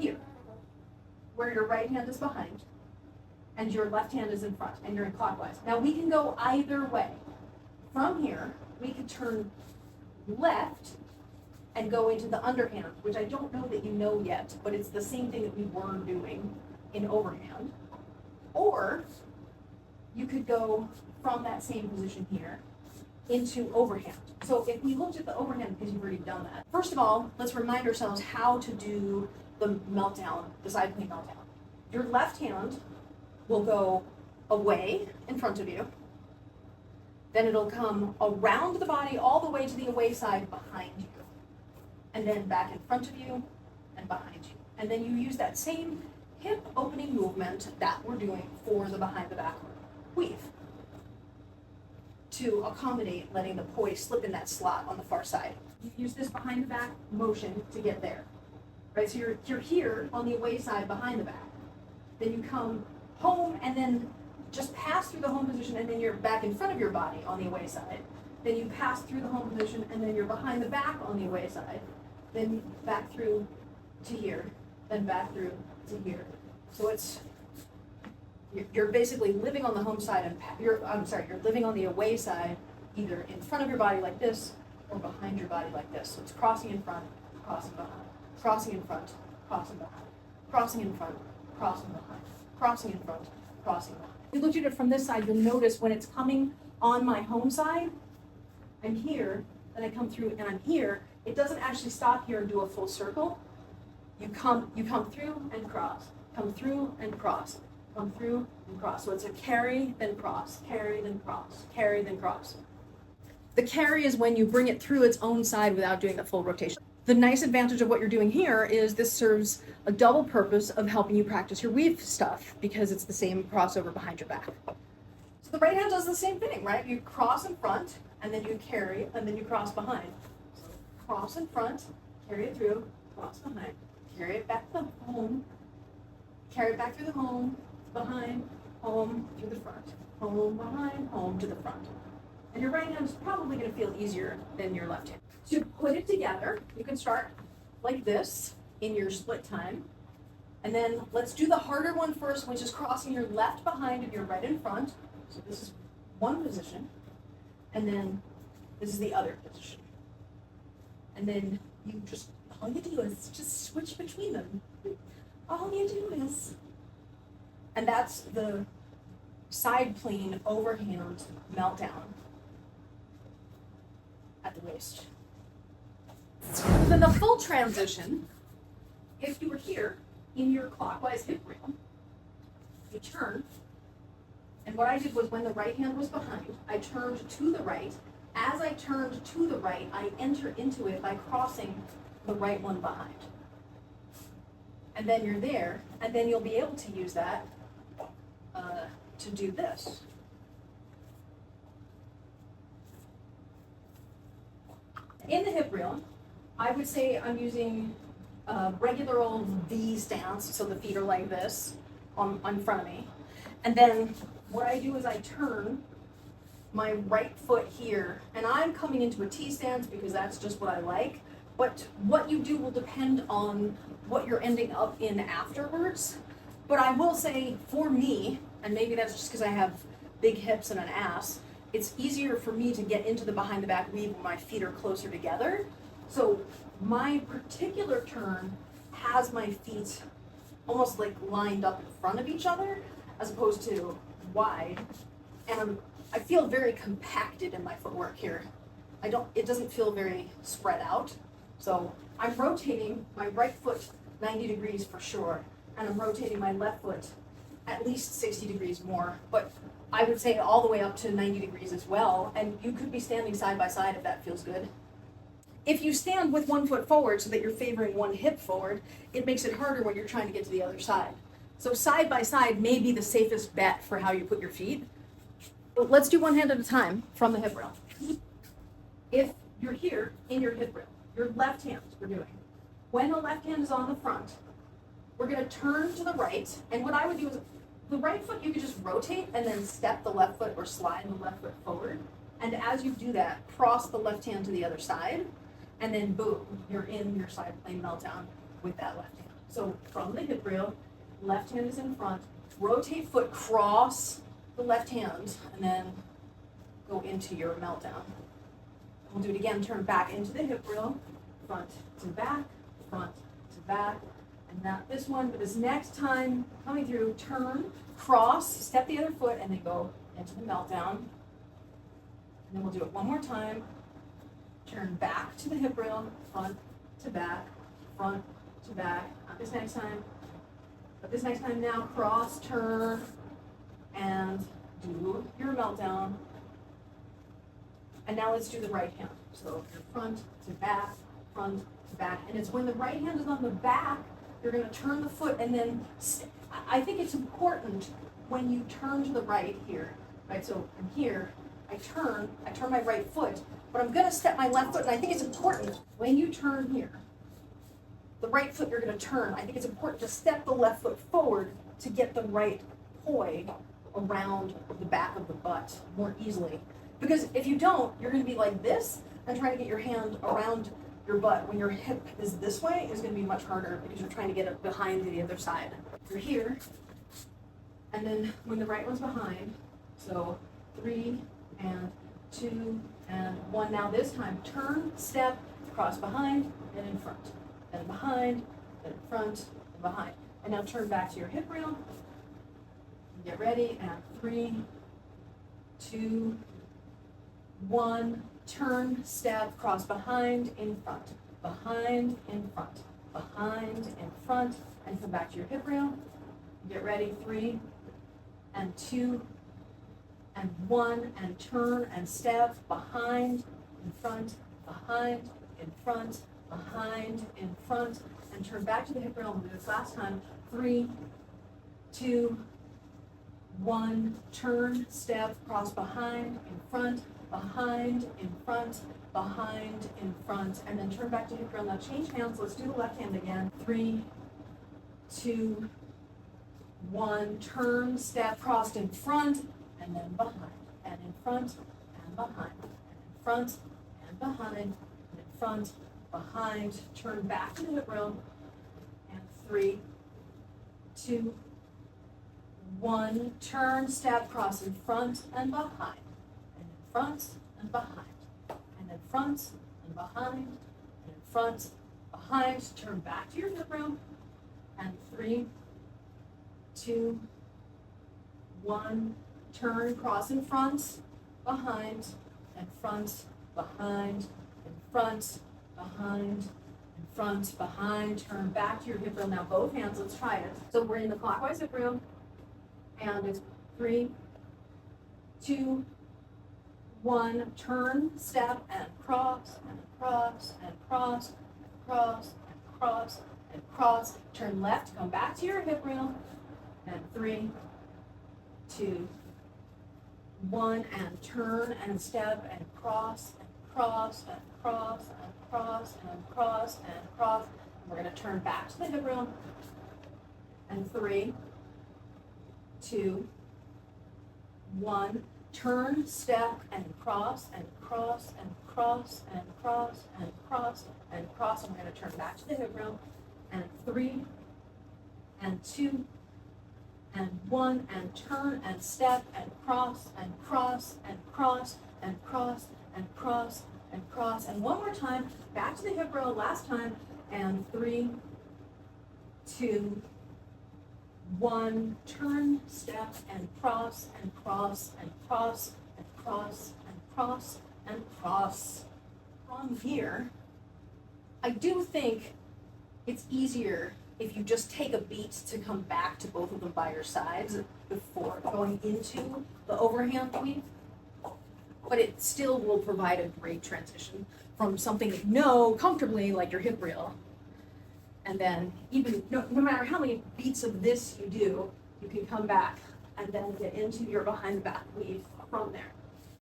here, where your right hand is behind, and your left hand is in front, and you're in clockwise. Now we can go either way. From here, we could turn left and go into the underhand, which I don't know that you know yet, but it's the same thing that we were doing in overhand. Or you could go from that same position here into overhand. So if we looked at the overhand, because you've already done that, first of all, let's remind ourselves how to do the meltdown, the side plane meltdown. Your left hand will go away in front of you. Then it'll come around the body all the way to the away side behind you. And then back in front of you and behind you. And then you use that same hip opening movement that we're doing for the behind the backward weave to accommodate letting the poi slip in that slot on the far side. You use this behind the back motion to get there. Right, so you're here on the away side behind the back. Then you come home and then just pass through the home position, and then you're back in front of your body on the away side. Then you pass through the home position, and then you're behind the back on the away side. Then back through to here, then back through to here. So you're basically living on the home side, and you're living on the away side, either in front of your body like this, or behind your body like this. So it's crossing in front, crossing behind, crossing in front, crossing behind, crossing in front, crossing behind, crossing in front, crossing behind. If you looked at it from this side, you'll notice when it's coming on my home side, I'm here, then I come through and I'm here. It doesn't actually stop here and do a full circle. You come through and cross, come through and cross, come through and cross. So it's a carry, then cross, carry, then cross, carry, then cross. The carry is when you bring it through its own side without doing the full rotation. The nice advantage of what you're doing here is this serves a double purpose of helping you practice your weave stuff because it's the same crossover behind your back. So the right hand does the same thing, right? You cross in front, and then you carry, and then you cross behind. So cross in front, carry it through, cross behind, carry it back to the home, carry it back through the home, behind, home, through the front, home, behind, home, to the front. And your right hand is probably going to feel easier than your left hand. To put it together, you can start like this in your split time. And then let's do the harder one first, which is crossing your left behind and your right in front. So this is one position. And then this is the other position. And then you just, all you do is just switch between them. All you do is. And that's the side plane overhand meltdown at the waist. Then the full transition, if you were here in your clockwise Hipreel, you turn, and what I did was when the right hand was behind, I turned to the right. As I turned to the right, I enter into it by crossing the right one behind. And then you're there, and then you'll be able to use that to do this. In the Hipreel, I would say I'm using a regular old V stance, so the feet are like this in front of me. And then what I do is I turn my right foot here, and I'm coming into a T stance because that's just what I like. But what you do will depend on what you're ending up in afterwards. But I will say, for me, and maybe that's just because I have big hips and an ass, it's easier for me to get into the behind the back weave when my feet are closer together. So my particular turn has my feet almost like lined up in front of each other as opposed to wide. And I feel very compacted in my footwork here. It doesn't feel very spread out. So I'm rotating my right foot 90 degrees for sure, and I'm rotating my left foot at least 60 degrees more, but I would say all the way up to 90 degrees as well, and you could be standing side by side if that feels good. If you stand with one foot forward so that you're favoring one hip forward, it makes it harder when you're trying to get to the other side. So side by side may be the safest bet for how you put your feet. But let's do one hand at a time from the Hipreel. If you're here in your Hipreel, your left hand we're doing. When the left hand is on the front, we're going to turn to the right, and what I would do is the right foot you could just rotate and then step the left foot or slide the left foot forward. And as you do that, cross the left hand to the other side, and then boom, you're in your side plane meltdown with that left hand. So from the hip reel, left hand is in front, rotate foot, cross the left hand, and then go into your meltdown. We'll do it again, turn back into the hip reel, front to back, and not this one, but this next time, coming through, turn, cross, step the other foot, and then go into the meltdown. And then we'll do it one more time. Turn back to the hip reel, front to back, not this next time, but this next time now, cross, turn, and do your meltdown. And now let's do the right hand. So you're front to back, and it's when the right hand is on the back, you're gonna turn the foot, and then, I think it's important when you turn to the right here, right? So from here, I turn my right foot, but I'm gonna step my left foot, and I think it's important when you turn here, the right foot you're gonna turn, I think it's important to step the left foot forward to get the right poi around the back of the butt more easily. Because if you don't, you're gonna be like this and trying to get your hand around your butt when your hip is this way is gonna be much harder because you're trying to get it behind the other side. You're here, and then when the right one's behind, so 3 and 2 and 1. Now this time, turn, step, cross behind, and in front. Then behind, then in front, and behind. And now turn back to your hip reel. Get ready, and 3, 2, 1. Turn, step, cross behind, in front, behind, in front, behind, in front, and come back to your hip reel. Get ready, 3 and 2 and 1, and turn and step, behind, in front, behind, in front, behind, in front, and turn back to the hip reel. We'll do this last time. 3, 2, 1, turn, step, cross behind, in front, behind, in front, behind, in front, and then turn back to hip reel. Now change hands. Let's do the left hand again. 3, 2, 1, turn, step, crossed in front, and then behind, and in front, and behind, and in front, and behind, and in front, behind. Turn back to the hip reel, and 3, 2, 1, turn, step, cross in front and behind, and in front and behind, and in front and behind, and in front, behind. Turn back to your hip reel, and 3, 2, 1, turn, cross in front, behind, and front, behind, in front, behind, in front, behind. Turn back to your hip reel. Now both hands, let's try it. So we're in the clockwise hip reel, and it's 3, 2, 1, turn, step, and cross, and cross, and cross, and cross, and cross, and cross. Turn left, come back to your hip reel, and 3, 2, 1, and turn and step and cross and cross and cross and cross and cross and cross. And we're going to turn back to the hip reel, and 3, 2, 1, turn, step, and cross and cross and cross and cross and cross and cross. And we're going to turn back to the hip reel, and 3 and 2 and 1, and turn and step and cross and cross and cross and cross and cross and cross. And one more time, back to the hip reel, last time, and 3, 2, 1, turn, step, and cross and cross and cross and cross and cross and cross. From here, I do think it's easier if you just take a beat to come back to both of them by your sides before going into the overhand weave. But it still will provide a great transition from something that you know comfortably, like your hip reel. And then even no matter how many beats of this you do, you can come back and then get into your behind the back weave from there.